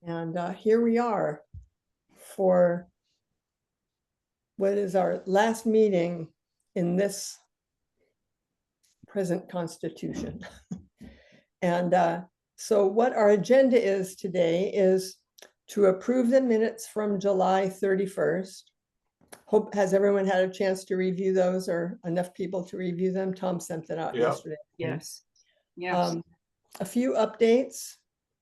And here we are for what is our last meeting in this present constitution. And so what our agenda is today is to approve the minutes from July 31st. Hope, has everyone had a chance to review those, or enough people to review them? Tom sent that out yesterday. Yes. Yes. A few updates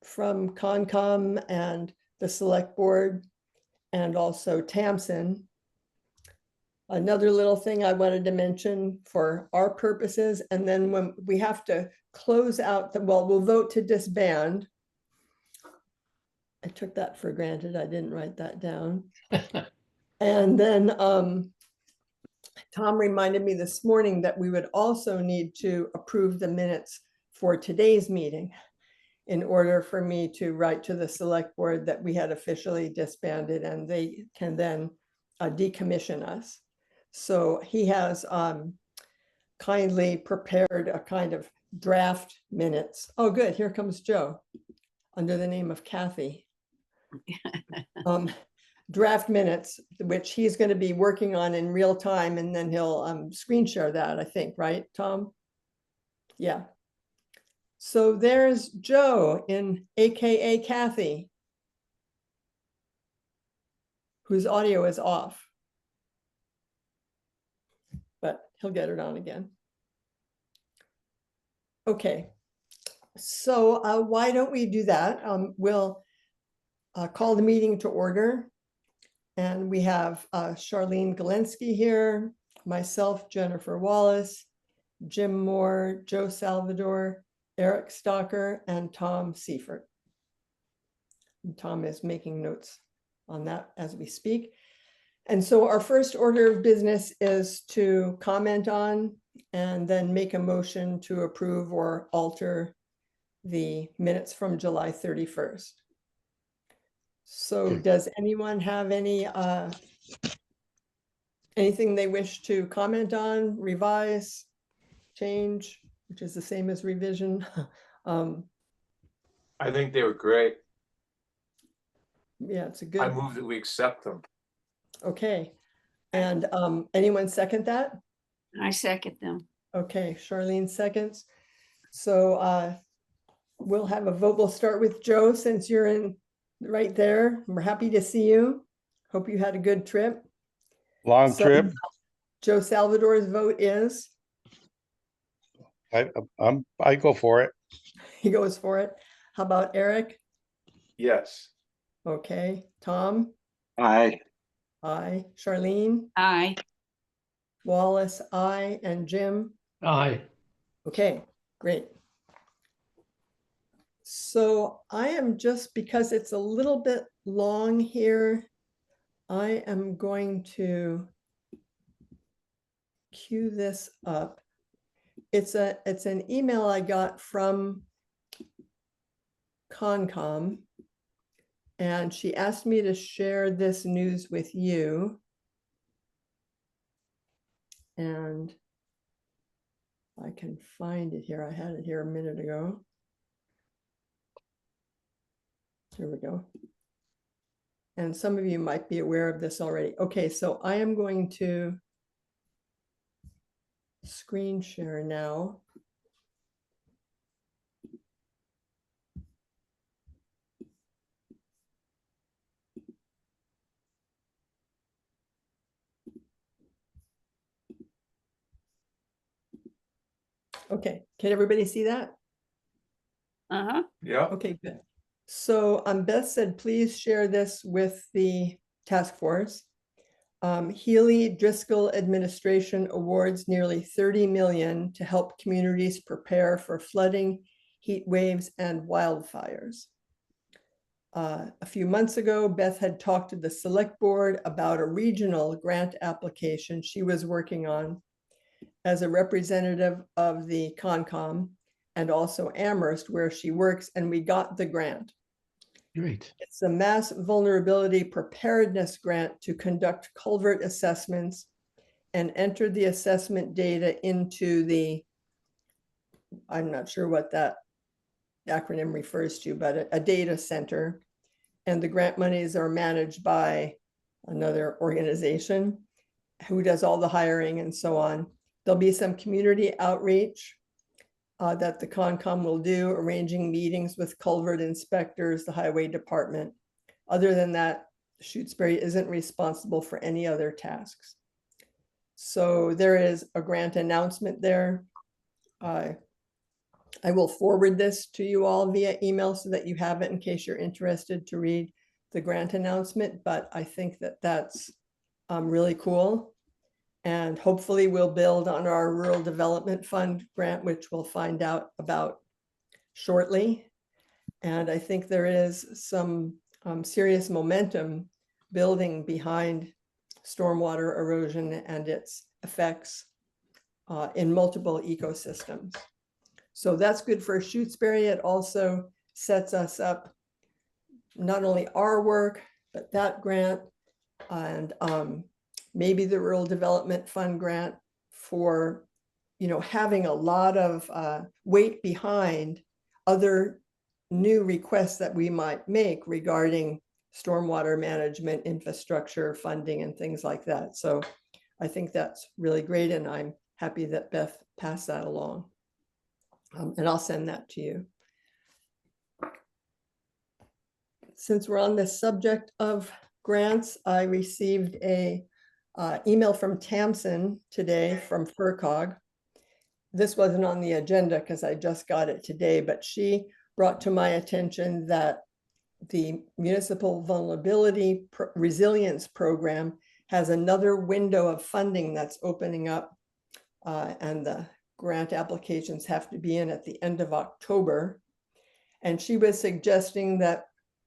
from Concom and the select board, and also Tamsin. Another little thing I wanted to mention for our purposes, and then when we have to close out the, well, we'll vote to disband. I took that for granted. I didn't write that down. And then Tom reminded me this morning that we would also need to approve the minutes for today's meeting in order for me to write to the select board that we had officially disbanded and they can then decommission us. So he has kindly prepared a kind of draft minutes. Oh, good. Here comes Joe under the name of Kathy. Draft minutes, which he's going to be working on in real time, and then he'll screen share that, I think, right, Tom? Yeah. So there's Joe in AKA Kathy, whose audio is off, but he'll get it on again. Okay, so why don't we do that? We'll call the meeting to order. And we have Charlene Galensky here, myself, Jennifer Wallace, Jim Moore, Joe Salvador, Eric Stocker, and Tom Seifert. And Tom is making notes on that as we speak. And so our first order of business is to comment on and then make a motion to approve or alter the minutes from July 31st. So does anyone have any anything they wish to comment on, revise, change, which is the same as revision? I think they were great. Yeah, it's a good. I move that we accept them. Okay. And anyone second that? I second them. Okay, Charlene seconds. So we'll have a vote. We'll start with Joe since you're in right there. We're happy to see you. Hope you had a good trip. Long trip. Joe Salvador's vote is? I go for it. He goes for it. How about Eric? Yes. Okay. Tom? Aye. Aye. Charlene? Aye. Wallace? Aye. And Jim? Aye. Okay, great. So I am just, because it's a little bit long here, I am going to cue this up. It's an email I got from Concom, and she asked me to share this news with you. And I can find it here. I had it here a minute ago. Here we go. And some of you might be aware of this already. Okay, so I am going to screen share now. Okay, can everybody see that? Uh-huh. Yeah. Okay, good. So Beth said, please share this with the task force. Healy Driscoll administration awards nearly 30 million to help communities prepare for flooding, heat waves, and wildfires. A few months ago, Beth had talked to the select board about a regional grant application she was working on as a representative of the Concom and also Amherst, where she works, and we got the grant. Great. It's a mass vulnerability preparedness grant to conduct culvert assessments and enter the assessment data into the, I'm not sure what that acronym refers to, but a data center. and the grant monies are managed by another organization who does all the hiring and so on. There'll be some community outreach that the Concom will do, arranging meetings with culvert inspectors, the highway department. Other than that, Shutesbury isn't responsible for any other tasks. So there is a grant announcement there. I will forward this to you all via email so that you have it in case you're interested to read the grant announcement, but I think that that's really cool. And hopefully we'll build on our Rural Development Fund grant, which we'll find out about shortly. And I think there is some serious momentum building behind stormwater erosion and its effects in multiple ecosystems. So that's good for Shutesbury. It also sets us up, not only our work, but that grant and maybe the Rural Development Fund grant for, having a lot of weight behind other new requests that we might make regarding stormwater management, infrastructure, funding, and things like that. So I think that's really great, and I'm happy that Beth passed that along. And I'll send that to you. Since we're on this subject of grants, I received a email from Tamsin today from FERCOG. This wasn't on the agenda because I just got it today, but she brought to my attention that the Municipal Vulnerability Resilience Program has another window of funding that's opening up, and the grant applications have to be in at the end of October. And she was suggesting that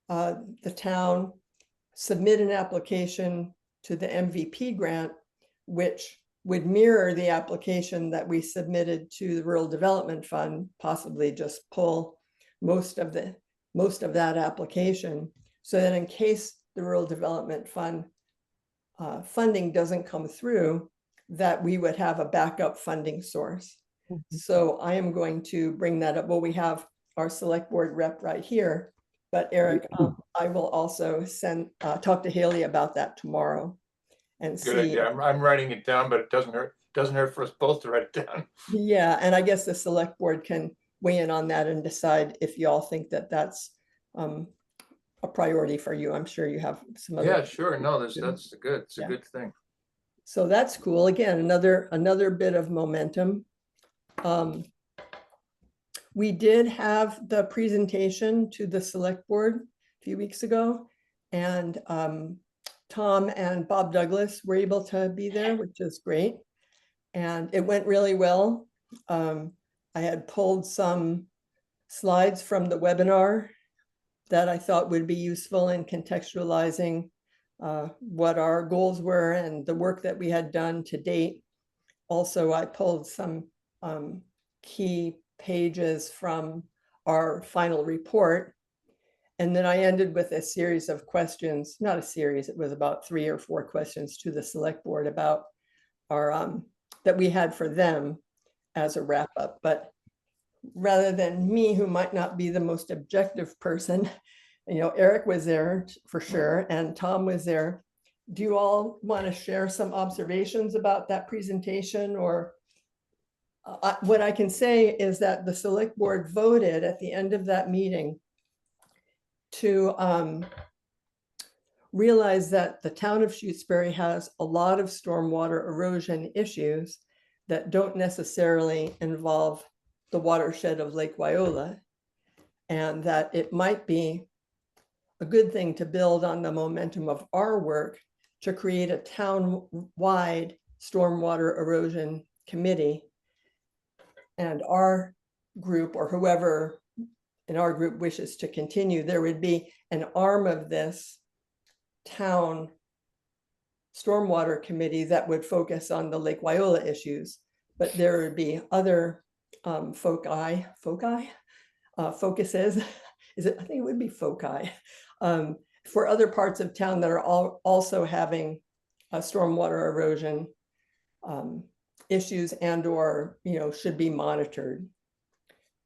the town submit an application to the MVP grant, which would mirror the application that we submitted to the Rural Development Fund, possibly just pull most of that application, so that in case the Rural Development Fund funding doesn't come through, that we would have a backup funding source. So I am going to bring that up. Well, we have our select board rep right here, but Eric, I will also talk to Haley about that tomorrow and Good see. idea. I'm writing it down, but it doesn't hurt for us both to write it down. Yeah, and I guess the select board can weigh in on that and decide if y'all think that that's a priority for you. I'm sure you have some other. Yeah, sure. No, that's good. It's a Yeah. good thing. So that's cool. Again, another bit of momentum. We did have the presentation to the select board a few weeks ago, and Tom and Bob Douglas were able to be there, which is great. And it went really well. I had pulled some slides from the webinar that I thought would be useful in contextualizing what our goals were and the work that we had done to date. Also, I pulled some key pages from our final report. And then I ended with a series of questions, not a series, it was about 3 or 4 questions to the select board about our, that we had for them as a wrap up. But rather than me, who might not be the most objective person, Eric was there for sure, and Tom was there. Do you all want to share some observations about that presentation? Or what I can say is that the select board voted at the end of that meeting to realize that the town of Shutesbury has a lot of stormwater erosion issues that don't necessarily involve the watershed of Lake Wyola, and that it might be a good thing to build on the momentum of our work to create a town-wide stormwater erosion committee. And our group, or whoever in our group wishes to continue, there would be an arm of this town stormwater committee that would focus on the Lake Wyola issues, but there would be other focuses. I think it would be foci for other parts of town that are also having stormwater erosion issues and or should be monitored.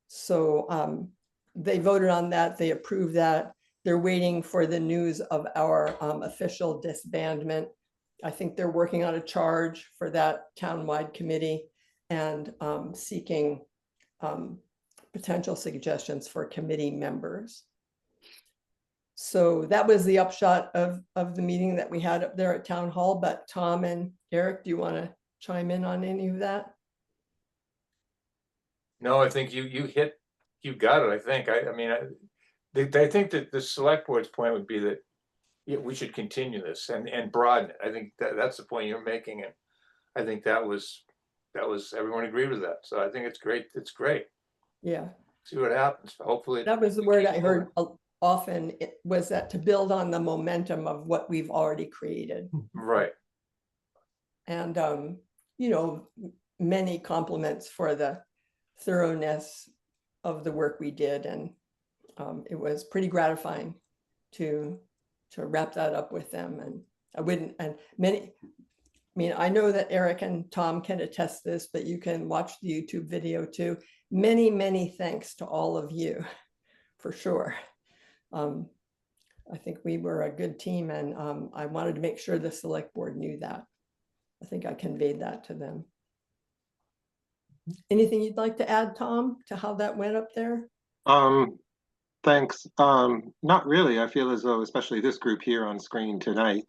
So they voted on that. They approved that. they're waiting for the news of our official disbandment. I think they're working on a charge for that townwide committee and seeking potential suggestions for committee members. So that was the upshot of the meeting that we had up there at Town Hall. But Tom and Eric, do you want to chime in on any of that? No, I think you got it. I think, I mean, I think that the select board's point would be that yeah, we should continue this and broaden it. I think that's the point you're making. And I think that was, everyone agreed with that. So I think it's great. It's great. Yeah, See what happens. Hopefully. that was the word I heard often. It was that to build on the momentum of what we've already created. Right. And, you know, many compliments for the thoroughness of the work we did. And it was pretty gratifying to wrap that up with them. And I wouldn't, and many, I mean, I know that Eric and Tom can attest this, but you can watch the YouTube video too. Many, many thanks to all of you, for sure. I think we were a good team, and I wanted to make sure the select board knew that. I think I conveyed that to them. Anything you'd like to add, Tom, to how that went up there? Thanks. Not really. I feel as though, especially this group here on screen tonight,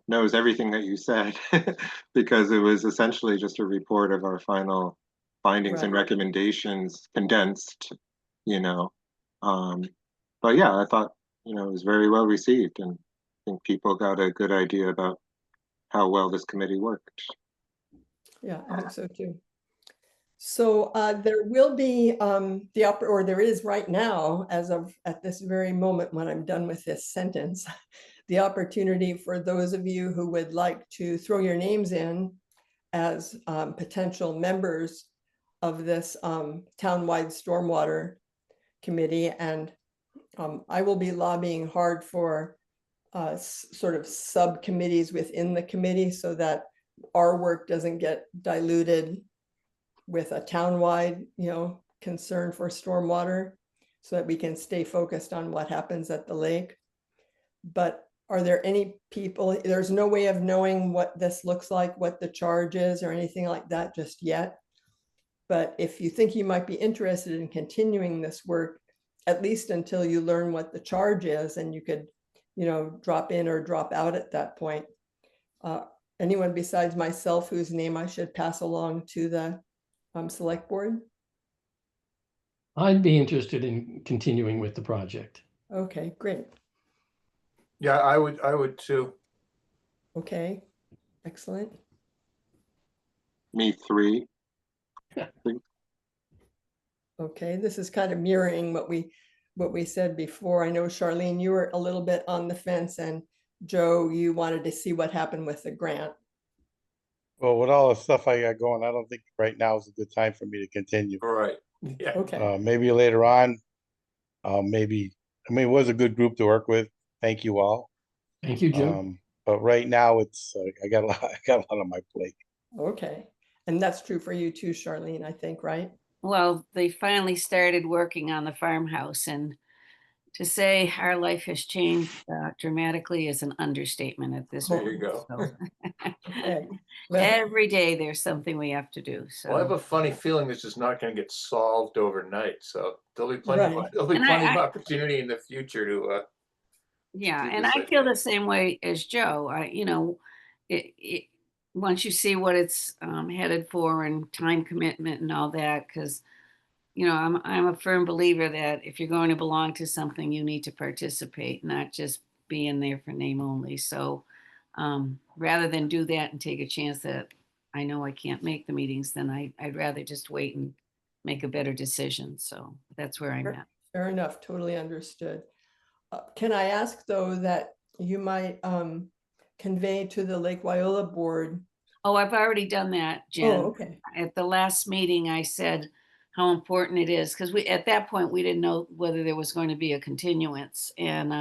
knows everything that you said because it was essentially just a report of our final findings and Right. recommendations condensed, you know. But yeah, I thought, you know, it was very well received, and I think people got a good idea about how well this committee worked. Yeah, I think so too. So there will be or there is right now, as of at this very moment when I'm done with this sentence, the opportunity for those of you who would like to throw your names in as potential members of this townwide stormwater committee. And I will be lobbying hard for sort of subcommittees within the committee so that our work doesn't get diluted with a townwide, you know, concern for stormwater, so that we can stay focused on what happens at the lake. But are there any people, there's no way of knowing what this looks like, what the charge is or anything like that just yet. But if you think you might be interested in continuing this work, at least until you learn what the charge is, and you could, you know, drop in or drop out at that point. Anyone besides myself whose name I should pass along to the select board? I'd be interested in continuing with the project. Okay, great. Yeah, I would too. Okay, excellent. Me three. Okay, this is kind of mirroring what we said before. I know, Charlene, you were a little bit on the fence, and Joe, you wanted to see what happened with the grant. Well, with all the stuff I got going, I don't think right now is a good time for me to continue. Right. Yeah. Okay, Maybe later on, maybe, I mean, it was a good group to work with. Thank you all. Thank you, Jim. But right now it's, I got a lot on my plate. okay. And that's true for you too, Charlene, I think, right? Well, they finally started working on the farmhouse, and to say our life has changed dramatically is an understatement at this There point. you go. So, Okay. Well, every day there's something we have to do. Well, I have So, a funny feeling this is not going to get solved overnight. So there'll be plenty, Right. there'll be And plenty I- of opportunity in the future to. yeah, do and this, I I feel the think. same way as Joe. You know, once you see what it's headed for and time commitment and all that, because you know, I'm a firm believer that if you're going to belong to something, you need to participate, not just be in there for name only. So rather than do that and take a chance that I know I can't make the meetings, then I'd rather just wait and make a better decision. So that's where I'm at. fair enough, totally understood. Can I ask, though, that you might convey to the Lake Wyola board? Oh, I've already done that, Jen. Oh, okay. At the last meeting, I said how important it is, because at that point we didn't know whether there was going to be a continuance. And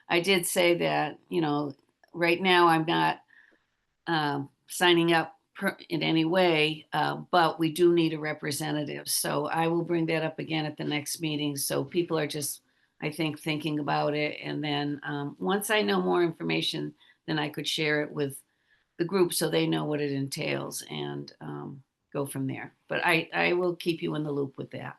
I did say that, you know, right now I'm not signing up in any way, but we do need a representative. So I will bring that up again at the next meeting. So people are just, I think, thinking about it. And then once I know more information, then I could share it with the group so they know what it entails and go from there. But I will keep you in the loop with that.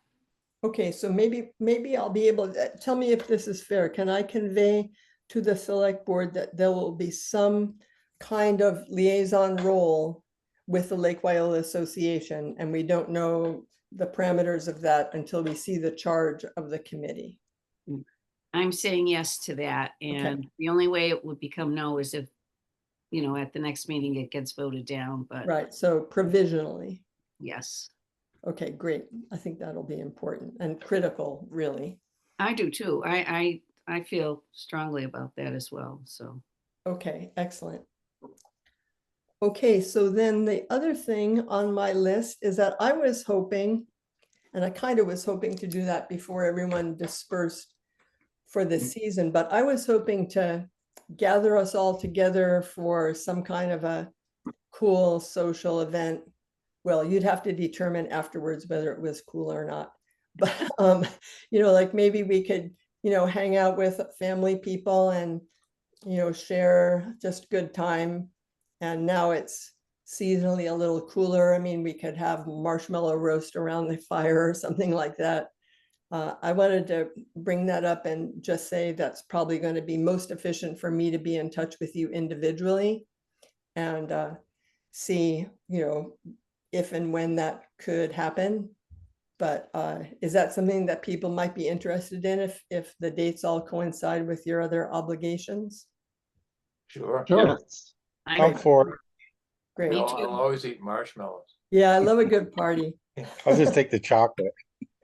Okay, so maybe I'll be able to, tell me if this is fair. Can I convey to the select board that there will be some kind of liaison role with the Lake Wyola Association, and we don't know the parameters of that until we see the charge of the committee? I'm saying yes to that. And the only way it would become no is if, at the next meeting, it gets voted down, but Right, so provisionally. yes, Okay, great. I think that'll be important and critical, really. I do too. I feel strongly about that as well. So, Okay, excellent. Okay, so then the other thing on my list is that I was hoping, and I kind of was hoping to do that before everyone dispersed for the season, but I was hoping to gather us all together for some kind of a cool social event. Well, you'd have to determine afterwards whether it was cool or not. But, like maybe we could, hang out with family people and, share just good time. And now it's seasonally a little cooler. I mean, we could have marshmallow roast around the fire or something like that. I wanted to bring that up and just say that's probably going to be most efficient for me to be in touch with you individually and see, if and when that could happen. But is that something that people might be interested in if the dates all coincide with your other obligations? Sure. Sure. Yes. I'm for it. Great. Me I'll too. always eat marshmallows. Yeah, I love a good party. I'll just take the chocolate.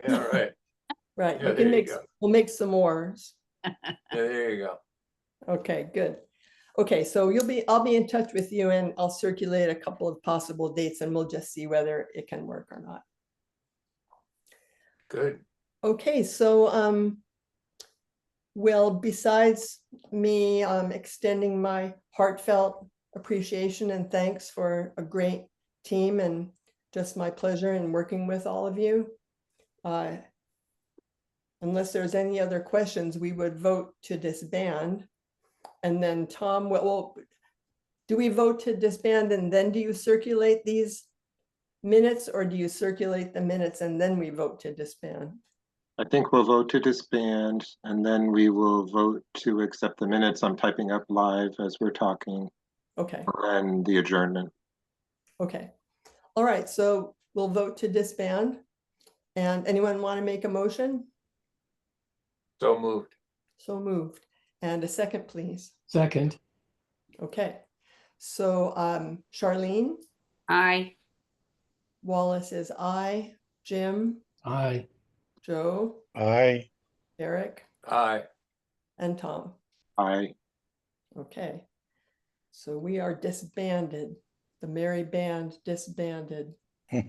Yeah, right. Right. Yeah, You there can you make, go. we'll make s'mores. Yeah, there you go. Okay, good. Okay, so I'll be in touch with you and I'll circulate a couple of possible dates and we'll just see whether it can work or not. Good. Okay, so well, besides me extending my heartfelt appreciation and thanks for a great team and just my pleasure in working with all of you. Unless there's any other questions, we would vote to disband. And then Tom, well, do we vote to disband and then do you circulate these minutes, or do you circulate the minutes and then we vote to disband? I think we'll vote to disband and then we will vote to accept the minutes. I'm typing up live as we're talking, Okay, and the adjournment. okay. All right, so we'll vote to disband. And anyone want to make a motion? So moved. So moved. And a second, please. Second. Okay. So Charlene, I Wallace is aye, Jim, Aye. Joe, Aye. Eric, Aye. and Tom. Aye. Okay. So we are disbanded. The merry band disbanded. All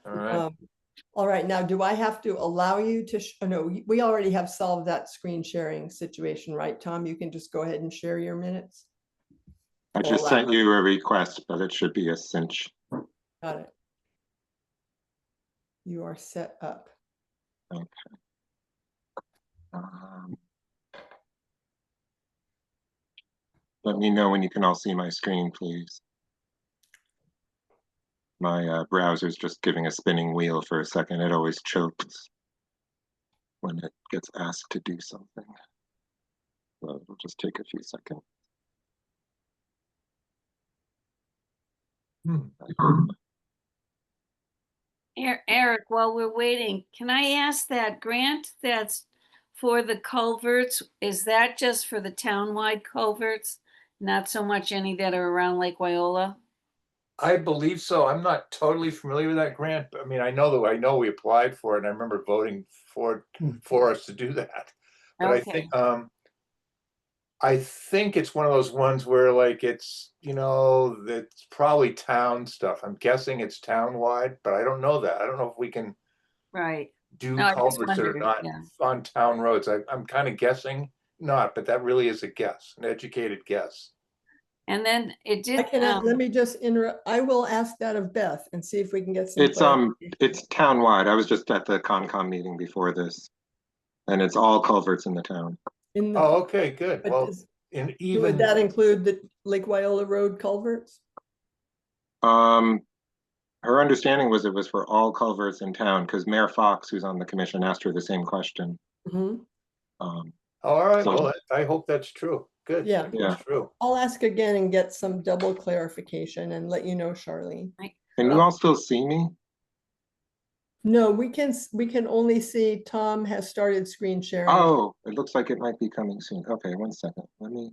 right. All right, now do I have to allow you to, no, we already have solved that screen sharing situation, right, Tom? You can just go ahead and share your minutes. I just sent you a request, but it should be a cinch. Got it. You are set up. Okay. Let me know when you can all see my screen, please. My browser's just giving a spinning wheel for a second. It always chokes when it gets asked to do something. So it'll just take a few seconds. Eric, while we're waiting, can I ask that grant that's for the culverts, is that just for the townwide culverts? Not so much any that are around Lake Wyola? I believe so. I'm not totally familiar with that grant, but I mean, I know we applied for it and I remember voting for us to do that. But Okay. I think it's one of those ones where like it's, it's probably town stuff. I'm guessing it's townwide, but I don't know that. I don't know if we can Right. do No, I just culverts that are wondered, not yeah. on town roads. I'm kind of guessing not, but that really is a guess, an educated guess. And then it I did, can, let me just interrupt. I will ask that of Beth and see if we can get some. It's townwide. I was just at the Concom meeting before this. And it's all culverts in the town. In the, Oh, okay, good. but Well, does- and would even, that include the Lake Wyola Road culverts? Her understanding was it was for all culverts in town, because Mayor Fox, who's on the commission, asked her the same question. Mhm. all right, So- well, I hope that's true. Good. Yeah. I hope it's true. I'll ask again and get some double clarification and let you know, Charlene. Can you all still see me? No, we can only see Tom has started screen sharing. Oh, it looks like it might be coming soon. Okay, one second. Let me.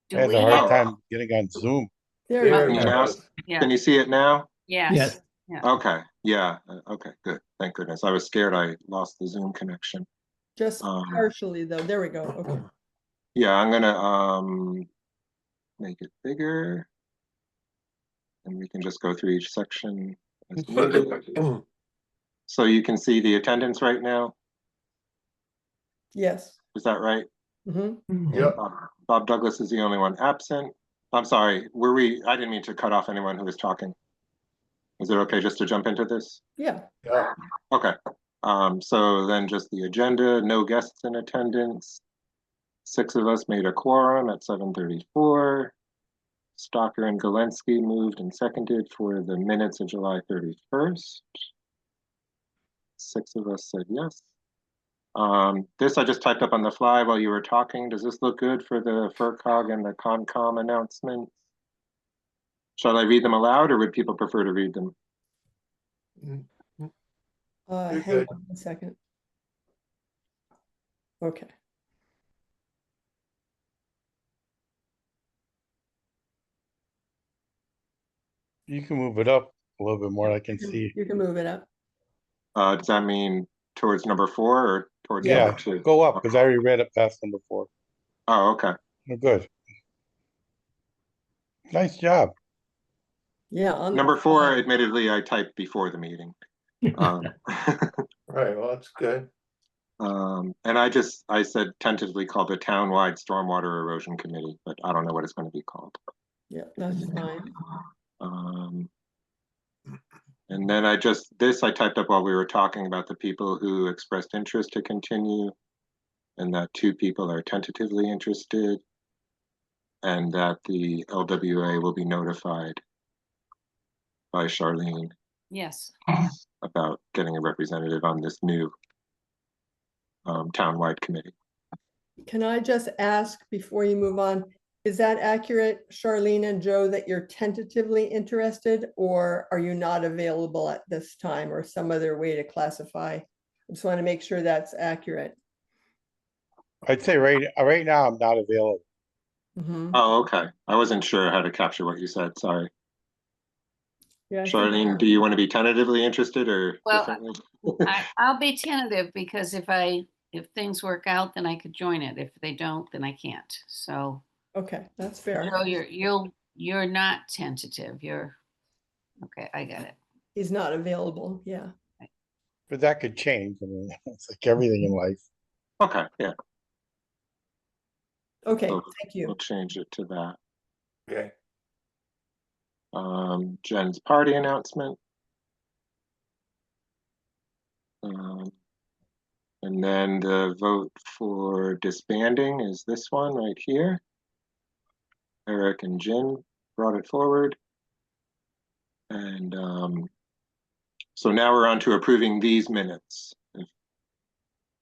Do I had we a hard have- time getting on Zoom. There There you it go. Now, goes. Yeah, can you see it now? yes. Yes. Okay, yeah, okay, good. Thank goodness. I was scared I lost the Zoom connection. Just Um, partially though. There we go. Okay. Yeah, I'm gonna make it bigger. And we can just go through each section as needed. So you can see the attendance right now. Yes. Is that right? Mhm. Yep. Bob Douglas is the only one absent. I'm sorry, I didn't mean to cut off anyone who was talking. Is it okay just to jump into this? Yeah. Yeah. Okay, so then just the agenda, no guests in attendance. 6 of us made a quorum at 7:34. Stocker and Galensky moved and seconded for the minutes of July 31st. 6 of us said yes. This I just typed up on the fly while you were talking. Does this look good for the FERCog and the CONCOM announcements? Shall I read them aloud, or would people prefer to read them? You're Hang good. on a second. Okay. You can move it up a little bit more. I can see. You can move it up. Does that mean towards number 4 or towards Yeah. number 2? Go up, because I already read it past number 4. Oh, okay. You're good. Nice job. Yeah. on the Number 4, fly. admittedly, I typed before the meeting. Um, Right, well, that's good. and I said tentatively called the Townwide Stormwater Erosion Committee, but I don't know what it's going to be called. Yeah, that's fine. And then I typed up while we were talking about the people who expressed interest to continue, and that 2 people are tentatively interested, and that the LWA will be notified by Charlene Yes. about getting a representative on this new townwide committee. Can I just ask before you move on, is that accurate, Charlene and Joe, that you're tentatively interested, or are you not available at this time, or some other way to classify? I just want to make sure that's accurate. I'd say right now I'm not available. Mhm. Oh, okay. I wasn't sure how to capture what you said. Sorry. Yeah, I think- Charlene, do you want to be tentatively interested or Well, differently? I'll be tentative, because if things work out, then I could join it. If they don't, then I can't. So, Okay, that's fair. Joe, you're not tentative. You're, okay, I got it. He's not available, yeah. But that could change. I mean, it's like everything in life. Okay, yeah, Okay, Oh, thank you. we'll change it to that. Okay. Jen's party announcement. And then the vote for disbanding is this one right here. Eric and Jen brought it forward. And so now we're on to approving these minutes.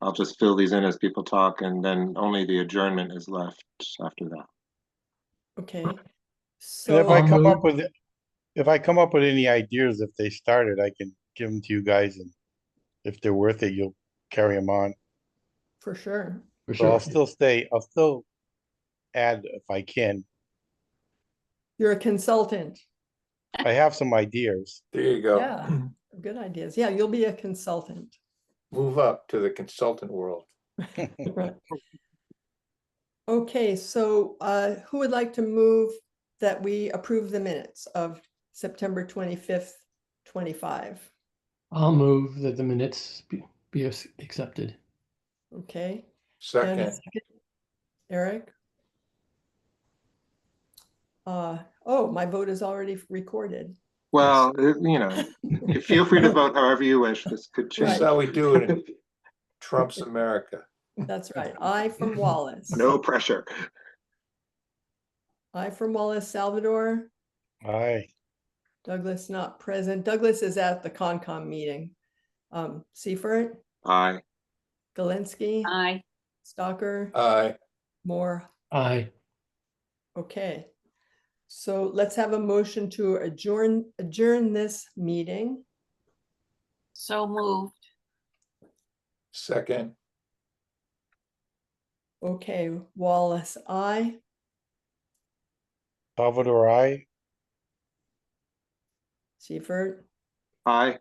I'll just fill these in as people talk, and then only the adjournment is left after that. Okay. And So, if I I'll come move. up with if I come up with any ideas, if they started, I can give them to you guys, and if they're worth it, you'll carry them on. for sure. For So I'll sure. still add if I can. You're a consultant. I have some ideas. There you go. Yeah, good ideas. Yeah, you'll be a consultant. Move up to the consultant world. Right. Okay, so who would like to move that we approve the minutes of September 25th, 25? I'll move that the minutes be accepted. Okay. And a Second, second? Eric? Oh, my vote is already recorded. Well, feel free to vote however you wish. This could this change. is how we do it in Trump's America. That's right. I from Wallace. No pressure. I from Wallace, Salvador. Aye. Douglas not present. Douglas is at the Concom meeting. Seifert, Aye. Galinsky, Aye. Stalker, Aye. Moore. Aye. Okay. So let's have a motion to adjourn this meeting. So moved. Second. Okay, Wallace, I. Salvador, aye. Seifert, Aye.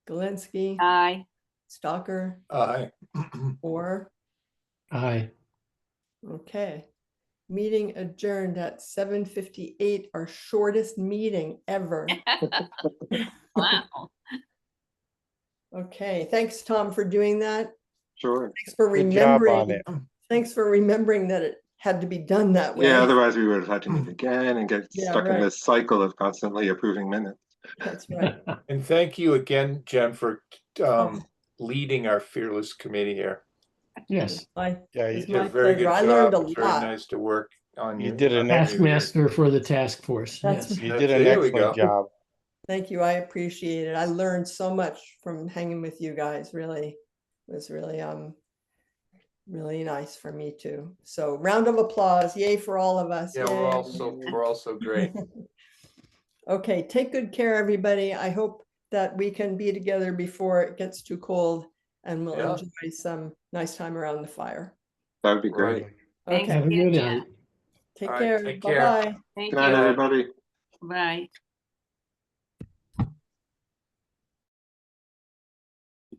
Galinsky, Aye. Stalker, Aye. Moore. Aye. Okay. Meeting adjourned at 7:58, our shortest meeting ever. Wow. Okay, thanks, Tom, for doing that. Sure. Thanks for Good job on remembering. it. Thanks for remembering that it had to be done that way. Yeah, otherwise we would have had to meet again and get Yeah, stuck in right. this cycle of constantly approving minutes. That's right. And thank you again, Jen, for Oh. leading our fearless committee here. Yes. Yeah, It's You did my a very pleasure. good I job. learned a It's very lot. nice to work on You you. did an Taskmaster for the task force. That's Yes. you did an There we go. excellent job. Thank you. I appreciate it. I learned so much from hanging with you guys. Really, it was really really nice for me too. So round of applause. Yay for all of us. Yeah, Yay. we're also great. Okay, take good care, everybody. I hope that we can be together before it gets too cold and we'll Yeah. enjoy some nice time around the fire. That would be great. Right. Thanks Okay, Have a again, good Jen. night. take All right, care. take care. Bye-bye. Thank Good night, you. everybody. Bye.